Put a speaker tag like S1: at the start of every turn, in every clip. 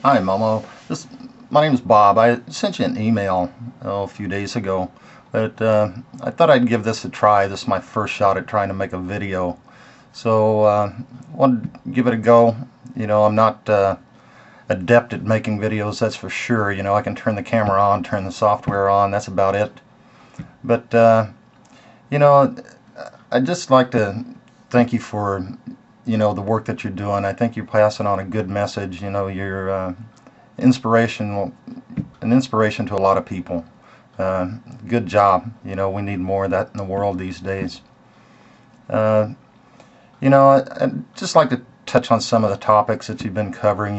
S1: Hi, Momo. My name is Bob. I sent you an email a few days ago, but I thought I'd give this a try. This is my first shot at trying to make a video, so wanted to give it a go. I'm not adept at making videos, that's for sure. I can turn the camera on, turn the software on. That's about it. But you know, I'd just like to thank you for the work that you're doing. I think you're passing on a good message. You're inspirational, an inspiration to a lot of people. Good job. We need more of that in the world these days. Uh, I'd just like to touch on some of the topics that you've been covering.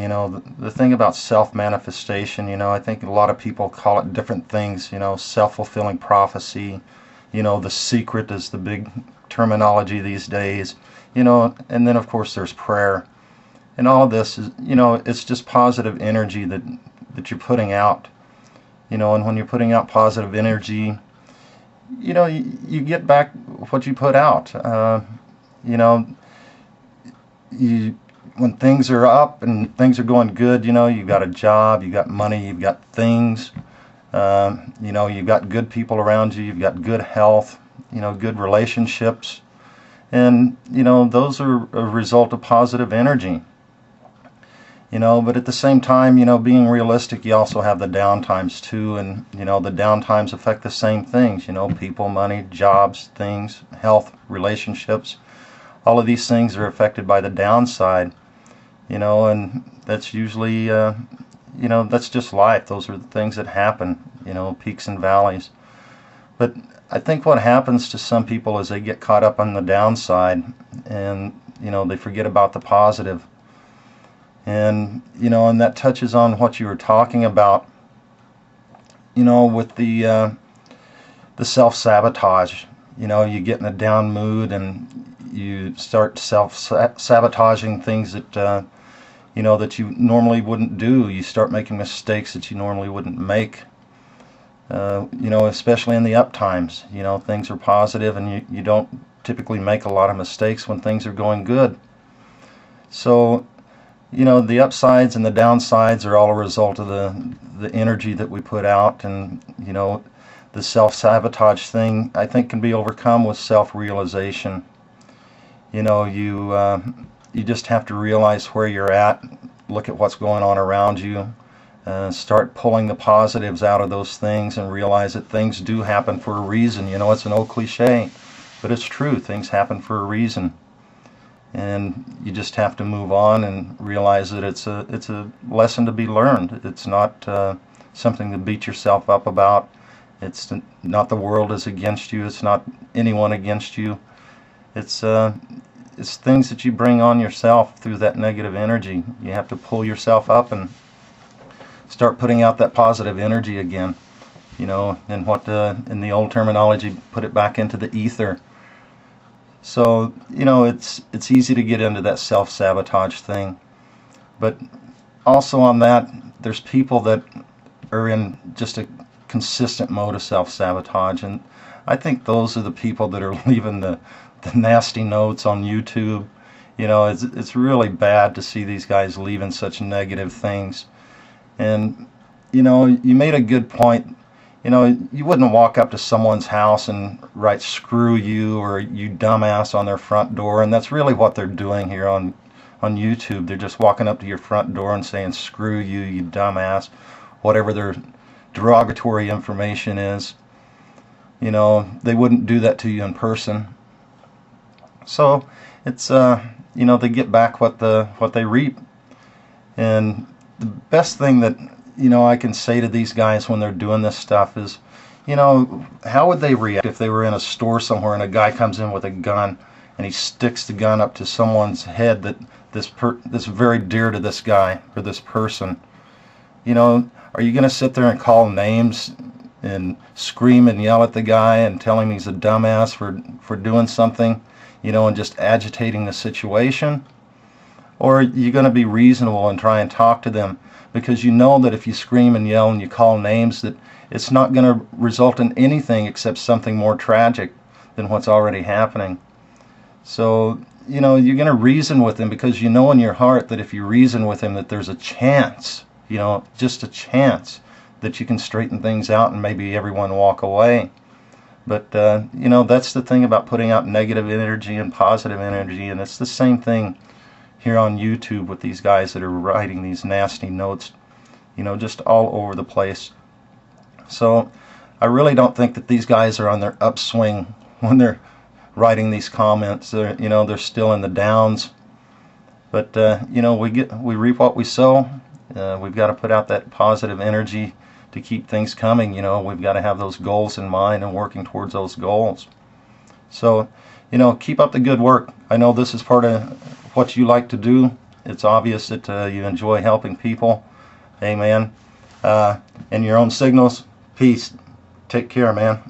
S1: The thing about self-manifestation, I think a lot of people call it different things. Self-fulfilling prophecy. The secret is the big terminology these days. And then of course there's prayer. And all of this is, it's just positive energy that you're putting out. And when you're putting out positive energy, you get back what you put out. You know, when things are up and things are going good, you've got a job, you've got money, you've got things, you've got good people around you, you've got good health, good relationships. And, those are a result of positive energy. But at the same time, being realistic, you also have the downtimes too, and the downtimes affect the same things, people, money, jobs, things, health, relationships. All of these things are affected by the downside, and that's usually that's just life. Those are the things that happen, peaks and valleys. But I think what happens to some people is they get caught up on the downside, and they forget about the positive. And and that touches on what you were talking about, with the self-sabotage. You get in a down mood and you start self-sabotaging things that that you normally wouldn't do. You start making mistakes that you normally wouldn't make. Especially in the up times. Things are positive, and you don't typically make a lot of mistakes when things are going good. So the upsides and the downsides are all a result of the energy that we put out. And the self-sabotage thing, I think, can be overcome with self-realization. You just have to realize where you're at, look at what's going on around you, start pulling the positives out of those things, and realize that things do happen for a reason. It's an old cliche, but it's true. Things happen for a reason. And you just have to move on and realize that it's a lesson to be learned. It's not something to beat yourself up about. It's not the world is against you. It's not anyone against you. It's things that you bring on yourself through that negative energy. You have to pull yourself up and start putting out that positive energy again. And what in the old terminology, put it back into the ether. So, it's easy to get into that self-sabotage thing. But also on that, there's people that are in just a consistent mode of self-sabotage. And I think those are the people that are leaving the nasty notes on YouTube. It's really bad to see these guys leaving such negative things. And, you made a good point. You wouldn't walk up to someone's house and write "screw you" or "you dumbass" on their front door, and that's really what they're doing here on YouTube. They're just walking up to your front door and saying "screw you, you dumbass," whatever their derogatory information is. They wouldn't do that to you in person. So it's they get back what they reap. And the best thing that I can say to these guys when they're doing this stuff is, how would they react if they were in a store somewhere and a guy comes in with a gun and he sticks the gun up to someone's head that's very dear to this guy or this person? Are you going to sit there and call names and scream and yell at the guy and tell him he's a dumbass for doing something, and just agitating the situation? Or are you going to be reasonable and try and talk to them? Because you know that if you scream and yell and you call names, that it's not going to result in anything except something more tragic than what's already happening. So, you know, you're going to reason with him because you know in your heart that if you reason with him that there's a chance, you know, just a chance that you can straighten things out and maybe everyone walk away. But, you know, that's the thing about putting out negative energy and positive energy, and it's the same thing here on YouTube with these guys that are writing these nasty notes, you know, just all over the place. So I really don't think that these guys are on their upswing when they're writing these comments. They're, you know, they're still in the downs. But you know, we reap what we sow. We've got to put out that positive energy to keep things coming. You know, we've got to have those goals in mind and working towards those goals. So, you know, keep up the good work. I know this is part of what you like to do. It's obvious that you enjoy helping people. Amen. And your own signals. Peace. Take care, man.